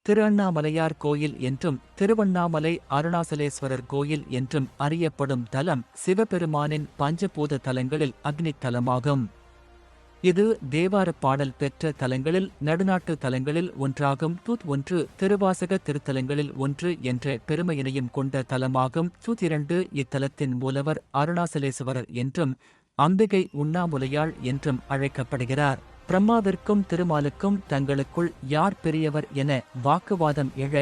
திருஅண்ணாமலையார் கோயில் என்றும் திருவண்ணாமலை அருணாசலேஸ்வரர் கோயில் என்றும் அறியப்படும் தலம் சிவபெருமானின் பஞ்சபூத தலங்களில் அக்னித் தலமாகும். இது தேவாரப் பாடல் பெற்ற தலங்களில் நடுநாட்டு தலங்களில் ஒன்றாகும். ஒன்று திருவாசக திருத்தலங்களில் ஒன்று என்ற பெருமையினையும் கொண்ட தலமாகும். 2 இத்தலத்தின் மூலவர் அருணாசலேஸ்வரர் என்றும் அம்பிகை உண்ணாமுலையாள் என்றும் அழைக்கப்படுகிறார். பிரம்மாவிற்கும் திருமாலுக்கும் தங்களுக்குள் யார் பெரியவர் என வாக்குவாதம் எழ,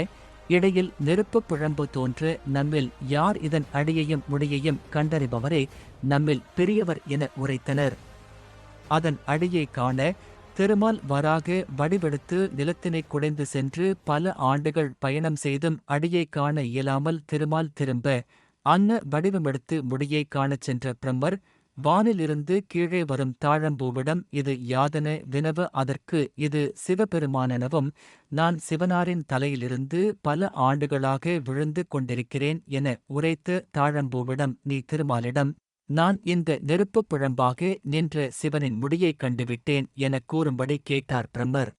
இடையில் நெருப்புப் பிழம்பு தோன்று, நம்மில் யார் இதன் அடியையும் முடியையும் கண்டறிபவரே நம்மில் பெரியவர் என உரைத்தனர். அதன் அடியை காண திருமால் வராக வடிவெடுத்து நிலத்தினை குடைந்து சென்று பல ஆண்டுகள் பயணம் செய்தும் அடியை காண இயலாமல் திருமால் திரும்ப அன்ன வடிவமெடுத்து முடியை காணச் சென்ற பிரம்மர் வானிலிருந்து கீழே வரும் தாழம்பூவிடம் இது யாதென வினவ, அதற்கு இது சிவபெருமானெனவும் நான் சிவனாரின் தலையிலிருந்து பல ஆண்டுகளாக விழுந்து கொண்டிருக்கிறேன் என உரைத்த தாழம்பூவிடம் நீ திருமாலிடம் நான் இந்த நெருப்புப் பிழம்பாக நின்ற சிவனின் முடியைக் கண்டுவிட்டேன் எனக் கூறும்படி கேட்டார் பிரம்மர்.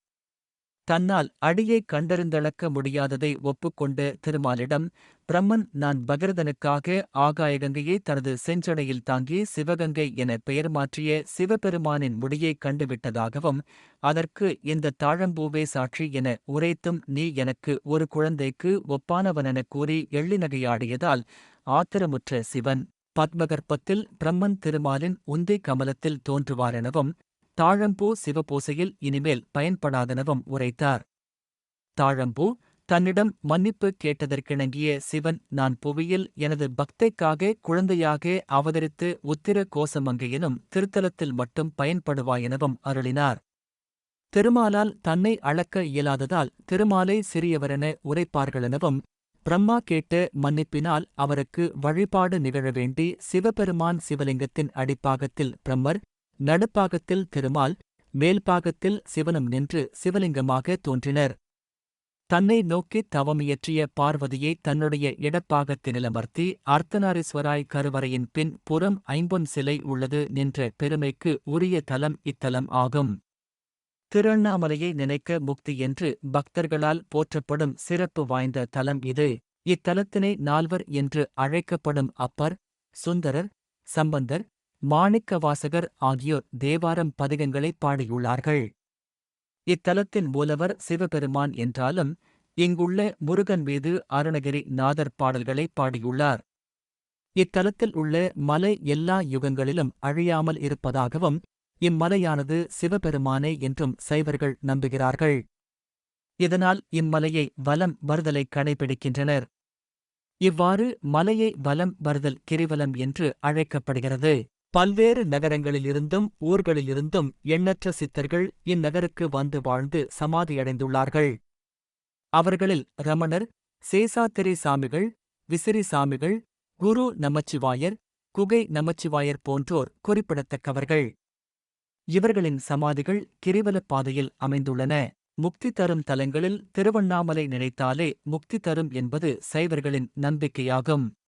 தன்னால் அடியைக் கண்டறிந்தளக்க முடியாததை ஒப்புக்கொண்ட திருமாலிடம் பிரம்மன் நான் பகரதனுக்காக ஆகாயகங்கையை தனது செஞ்சடையில் தாங்கி சிவகங்கை என பெயர் மாற்றிய சிவபெருமானின் முடியைக் கண்டுவிட்டதாகவும் அதற்கு இந்த தாழம்பூவே சாட்சி என உரைத்தும் நீ எனக்கு ஒரு குழந்தைக்கு ஒப்பானவனெனக் கூறி எள்ளிநகையாடியதால் ஆத்திரமுற்ற சிவன் பத்மகர்ப்பத்தில் பிரம்மன் திருமாலின் உந்தை கமலத்தில் தோன்றுவாரெனவும் தாழம்பூ சிவபூசையில் இனிமேல் பயன்படாதெனவும் உரைத்தார். தாழம்பூ தன்னிடம் மன்னிப்பு கேட்டதற்கிணங்கிய சிவன் நான் புவியில் எனது பக்தைக்காக குழந்தையாக அவதரித்து உத்திர கோசமங்கையெனும் திருத்தலத்தில் மட்டும் பயன்படுவாயெனவும் அருளினார். திருமாலால் தன்னை அளக்க இயலாததால் திருமாலை சிறியவரென உரைப்பார்களெனவும் பிரம்மா கேட்ட மன்னிப்பினால் அவருக்கு வழிபாடு நிகழவேண்டி சிவபெருமான் சிவலிங்கத்தின் அடிப்பாகத்தில் பிரம்மர், நடுப்பாகத்தில் திருமால், மேல்பாகத்தில் சிவனும் நின்று சிவலிங்கமாக தோன்றினர். தன்னை நோக்கித் தவமியற்றிய பார்வதியை தன்னுடைய இடப்பாகத்தினிலமர்த்தி அர்த்தநாரீஸ்வராய் கருவறையின் பின் புறம் ஐம்பொன் சிலை உள்ளது நின்ற பெருமைக்கு உரிய தலம் இத்தலம் ஆகும். திருவண்ணாமலையை நினைக்க முக்தி என்று பக்தர்களால் போற்றப்படும் சிறப்பு வாய்ந்த தலம் இது. இத்தலத்தினை நால்வர் என்று அழைக்கப்படும் அப்பர், சுந்தரர், சம்பந்தர், மாணிக்கவாசகர் ஆகியோர் தேவாரம் பதிகங்களை பாடியுள்ளார்கள். இத்தலத்தின் மூலவர் சிவபெருமான் என்றாலும் இங்குள்ள முருகன் மீது அருணகிரி நாதர் பாடல்களை பாடியுள்ளார். இத்தலத்தில் உள்ள மலை எல்லா யுகங்களிலும் அழியாமல் இருப்பதாகவும் இம்மலையானது சிவபெருமானே என்றும் சைவர்கள் நம்புகிறார்கள். இதனால் இம்மலையை வலம் வருதலை கடைபிடிக்கின்றனர். இவ்வாறு மலையை வலம் வருதல் கிரிவலம் என்று அழைக்கப்படுகிறது. பல்வேறு நகரங்களிலிருந்தும் ஊர்களிலிருந்தும் எண்ணற்ற சித்தர்கள் இந்நகருக்கு வந்து வாழ்ந்து சமாதியடைந்துள்ளார்கள். அவர்களில் ரமணர், சேசாத்திரி சாமிகள், விசிறி சாமிகள், குரு நமச்சிவாயர், குகை நமச்சிவாயர் போன்றோர் குறிப்பிடத்தக்கவர்கள். இவர்களின் சமாதிகள் கிரிவலப் பாதையில் அமைந்துள்ளன. முக்தி தரும் தலங்களில் திருவண்ணாமலை நினைத்தாலே முக்தி தரும் என்பது சைவர்களின் நம்பிக்கையாகும்.